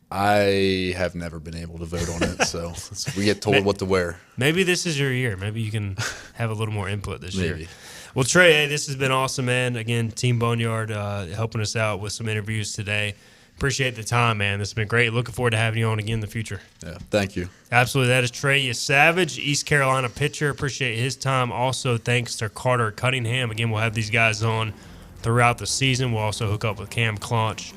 I have never been able to vote on it, so we get told what to wear. Maybe this is your year. Maybe you can have a little more input this year. Well, Trey, hey, this has been awesome, man. Again, Team Boneyard helping us out with some interviews today. Appreciate the time, man. This has been great. Looking forward to having you on again in the future. Yeah, thank you. Absolutely. That is Trey Yesavage, East Carolina pitcher. Appreciate his time. Also, thanks to Carter Cunningham. Again, we'll have these guys on throughout the season. We'll also hook up with Cam Claunch,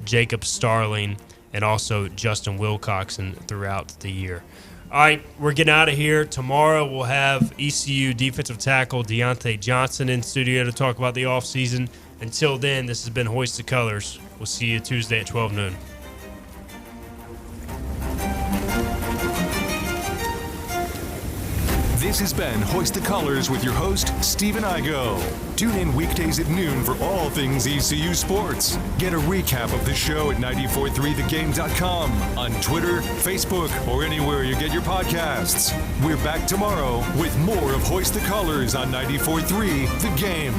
Jacob Starling, and also Justin Wilcoxon throughout the year. All right, we're getting out of here. Tomorrow we'll have ECU defensive tackle Deontay Johnson in studio to talk about the offseason. Until then, this has been Hoist the Colors. We'll see you Tuesday at 12 noon. This has been Hoist the Colors with your host, Stephen Igo. Tune in weekdays at noon for all things ECU sports. Get a recap of the show at 943thegame.com, on Twitter, Facebook, or anywhere you get your podcasts. We're back tomorrow with more of Hoist the Colors on 943 The Game.